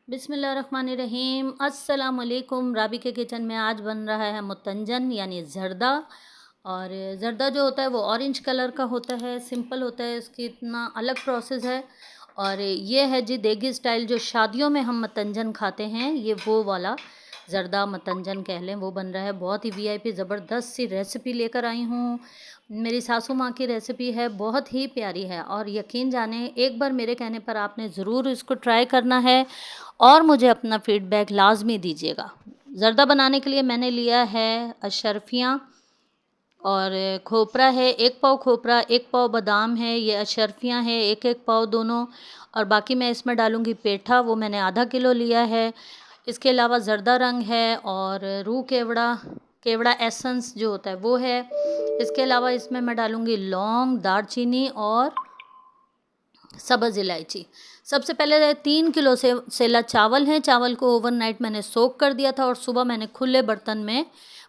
बिस्मिल्लाहिर्रहमानिर्रहीम। अस्सलाम वालेकुम। राबी के किचन में आज बन रहा है मुतंजन यानी ज़र्दा। और ज़र्दा जो होता है वो ऑरेंज कलर का होता है, सिंपल होता है, इसकी इतना अलग प्रोसेस है। और ये है जी देगी स्टाइल, जो शादियों में हम मतंजन खाते हैं, ये वो वाला ज़र्दा मतंजन कह लें, वो बन रहा है। बहुत ही वीआईपी ज़बरदस्त सी रेसिपी लेकर आई हूँ। मेरी सासू माँ की रेसिपी है, बहुत ही प्यारी है। और यकीन जाने, एक बार मेरे कहने पर आपने ज़रूर इसको ट्राई करना है और मुझे अपना फ़ीडबैक लाज़मी दीजिएगा। ज़र्दा बनाने के लिए मैंने लिया है अशरफियाँ और खोपरा है, 1 पाव खोपरा, 1 पाव बादाम है, ये अशरफियाँ हैं 1-1 पाव दोनों। और बाकी मैं इसमें डालूँगी पेठा, वो मैंने आधा किलो लिया है। इसके अलावा ज़र्दा रंग है और रूह केवड़ा, केवड़ा एसेंस जो होता है वो है। इसके अलावा इसमें मैं डालूँगी लौंग, दालचीनी और सब्ज़ इलायची। सबसे पहले 3 किलो से सेला चावल हैं, चावल को ओवरनाइट मैंने सोक कर दिया था और सुबह मैंने खुले बर्तन में,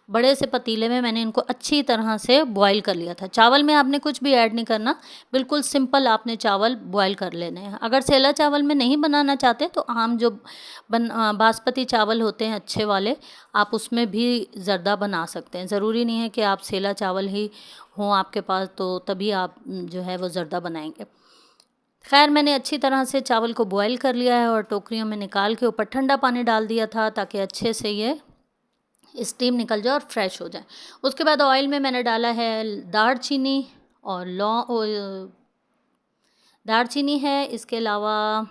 बड़े से पतीले में मैंने इनको अच्छी तरह से बॉईल कर लिया था। चावल में आपने कुछ भी ऐड नहीं करना, बिल्कुल सिंपल आपने चावल बॉईल कर लेने हैं। अगर सेला चावल में नहीं बनाना चाहते तो आम जो बासमती चावल होते हैं अच्छे वाले, आप उसमें भी ज़र्दा बना सकते हैं। ज़रूरी नहीं है कि आप सेला चावल ही हों आपके पास तो तभी आप जो है वो ज़र्दा बनाएंगे। खैर, मैंने अच्छी तरह से चावल को बॉईल कर लिया है और टोकरियों में निकाल के ऊपर ठंडा पानी डाल दिया था ताकि अच्छे से ये स्टीम निकल जाए और फ्रेश हो जाए। उसके बाद ऑयल में मैंने डाला है दालचीनी और दालचीनी है, इसके अलावा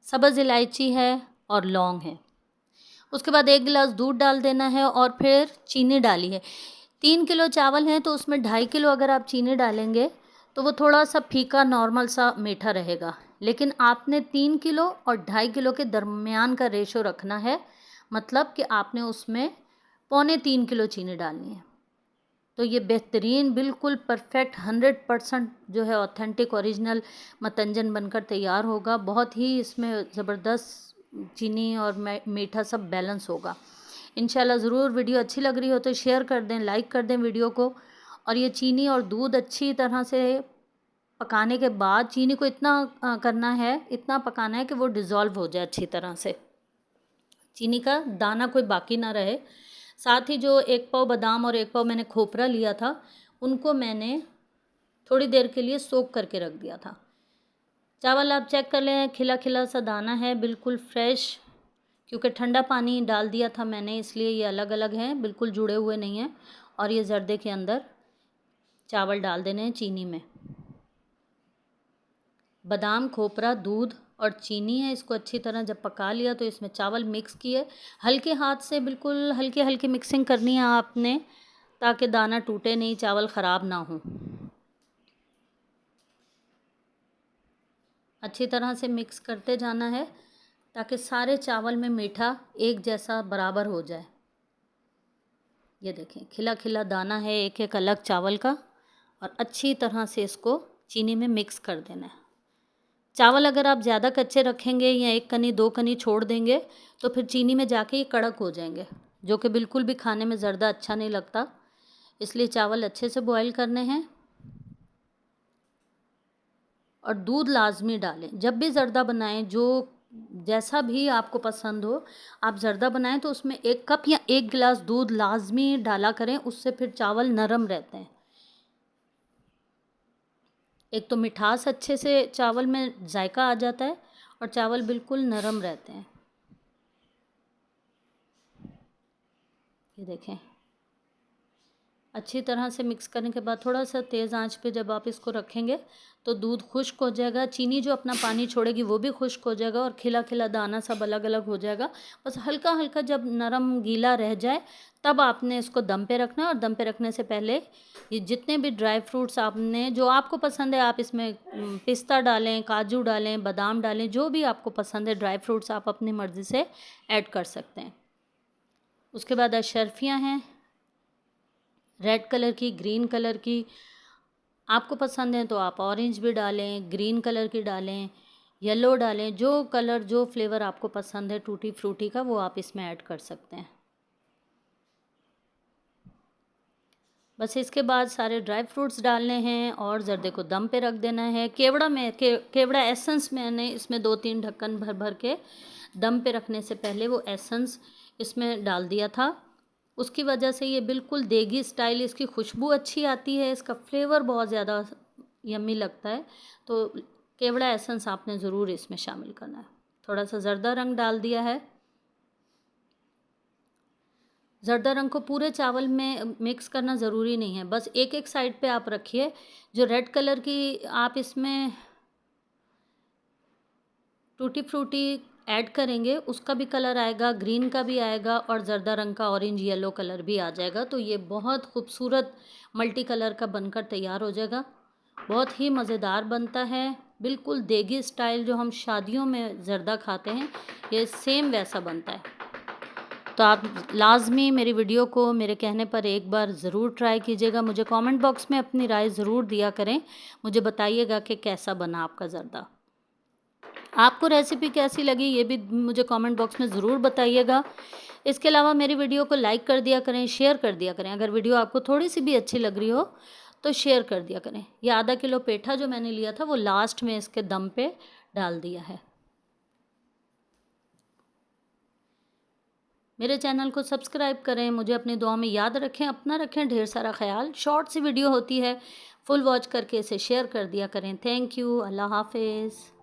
सब्ज़ इलायची है और लौंग है। उसके बाद 1 गिलास दूध डाल देना है और फिर चीनी डाली है। 3 किलो चावल हैं तो उसमें 2.5 किलो अगर आप चीनी डालेंगे तो वो थोड़ा सा फीका नॉर्मल सा मीठा रहेगा। लेकिन आपने 3 किलो और 2.5 किलो के दरमियान का रेशो रखना है, मतलब कि आपने उसमें 2.75 किलो चीनी डालनी है। तो ये बेहतरीन, बिल्कुल परफेक्ट 100% जो है ऑथेंटिक ओरिजिनल मतंजन बनकर तैयार होगा। बहुत ही इसमें ज़बरदस्त चीनी और मीठा सब बैलेंस होगा। इंशाल्लाह ज़रूर। वीडियो अच्छी लग रही हो तो शेयर कर दें, लाइक कर दें वीडियो को। और ये चीनी और दूध अच्छी तरह से पकाने के बाद चीनी को इतना करना है, इतना पकाना है कि वो डिज़ोल्व हो जाए अच्छी तरह से, चीनी का दाना कोई बाकी ना रहे। साथ ही जो 1 पाव बादाम और 1 पाव मैंने खोपरा लिया था, उनको मैंने थोड़ी देर के लिए सोक करके रख दिया था। चावल आप चेक कर लें, खिला खिला सा दाना है, बिल्कुल फ्रेश, क्योंकि ठंडा पानी डाल दिया था मैंने, इसलिए ये अलग अलग हैं, बिल्कुल जुड़े हुए नहीं हैं। और ये ज़र्दे के अंदर चावल डाल देने हैं चीनी में। बादाम, खोपरा, दूध और चीनी है, इसको अच्छी तरह जब पका लिया तो इसमें चावल मिक्स किए। हल्के हाथ से बिल्कुल हल्की हल्की मिक्सिंग करनी है आपने, ताकि दाना टूटे नहीं, चावल ख़राब ना हो। अच्छी तरह से मिक्स करते जाना है ताकि सारे चावल में मीठा एक जैसा बराबर हो जाए। ये देखें, खिला खिला दाना है एक एक अलग चावल का, और अच्छी तरह से इसको चीनी में मिक्स कर देना है। चावल अगर आप ज़्यादा कच्चे रखेंगे या 1 कनी 2 कनी छोड़ देंगे तो फिर चीनी में जाके ये कड़क हो जाएंगे, जो कि बिल्कुल भी खाने में ज़र्दा अच्छा नहीं लगता। इसलिए चावल अच्छे से बॉईल करने हैं। और दूध लाजमी डालें जब भी ज़र्दा बनाएं, जो जैसा भी आपको पसंद हो आप ज़र्दा बनाएं तो उसमें 1 कप या 1 गिलास दूध लाजमी डाला करें, उससे फिर चावल नरम रहते हैं। एक तो मिठास अच्छे से चावल में जायका आ जाता है और चावल बिल्कुल नरम रहते हैं। ये देखें, अच्छी तरह से मिक्स करने के बाद थोड़ा सा तेज़ आंच पे जब आप इसको रखेंगे तो दूध खुश्क हो जाएगा, चीनी जो अपना पानी छोड़ेगी वो भी खुश्क हो जाएगा और खिला खिला दाना सब अलग अलग हो जाएगा। बस हल्का हल्का जब नरम गीला रह जाए तब आपने इसको दम पे रखना है। और दम पे रखने से पहले ये जितने भी ड्राई फ्रूट्स आपने, जो आपको पसंद है, आप इसमें पिस्ता डालें, काजू डालें, बादाम डालें, जो भी आपको पसंद है ड्राई फ्रूट्स आप अपनी मर्ज़ी से ऐड कर सकते हैं। उसके बाद अशरफियाँ हैं, रेड कलर की, ग्रीन कलर की, आपको पसंद है तो आप ऑरेंज भी डालें, ग्रीन कलर की डालें, येलो डालें, जो कलर जो फ्लेवर आपको पसंद है टूटी फ्रूटी का वो आप इसमें ऐड कर सकते हैं। बस इसके बाद सारे ड्राई फ्रूट्स डालने हैं और जर्दे को दम पे रख देना है। केवड़ा एसेंस मैंने इसमें 2-3 ढक्कन भर भर के दम पे रखने से पहले वो एसेंस इसमें डाल दिया था। उसकी वजह से ये बिल्कुल देगी स्टाइल, इसकी खुशबू अच्छी आती है, इसका फ्लेवर बहुत ज़्यादा यम्मी लगता है। तो केवड़ा एसेंस आपने ज़रूर इसमें शामिल करना है। थोड़ा सा जर्दा रंग डाल दिया है। जर्दा रंग को पूरे चावल में मिक्स करना ज़रूरी नहीं है, बस एक एक साइड पे आप रखिए। जो रेड कलर की आप इसमें टूटी फ्रूटी ऐड करेंगे उसका भी कलर आएगा, ग्रीन का भी आएगा और जर्दा रंग का ऑरेंज येलो कलर भी आ जाएगा। तो ये बहुत खूबसूरत मल्टी कलर का बनकर तैयार हो जाएगा। बहुत ही मज़ेदार बनता है, बिल्कुल देगी स्टाइल जो हम शादियों में जर्दा खाते हैं, ये सेम वैसा बनता है। तो आप लाज़मी मेरी वीडियो को मेरे कहने पर एक बार ज़रूर ट्राई कीजिएगा। मुझे कमेंट बॉक्स में अपनी राय ज़रूर दिया करें। मुझे बताइएगा कि कैसा बना आपका ज़र्दा। आपको रेसिपी कैसी लगी ये भी मुझे कमेंट बॉक्स में ज़रूर बताइएगा। इसके अलावा मेरी वीडियो को लाइक कर दिया करें, शेयर कर दिया करें। अगर वीडियो आपको थोड़ी सी भी अच्छी लग रही हो तो शेयर कर दिया करें। ये आधा किलो पेठा जो मैंने लिया था वो लास्ट में इसके दम पे डाल दिया है। मेरे चैनल को सब्सक्राइब करें, मुझे अपनी दुआ में याद रखें, अपना रखें ढेर सारा ख्याल। शॉर्ट सी वीडियो होती है, फुल वॉच करके इसे शेयर कर दिया करें। Thank you. अल्लाह हाफिज़।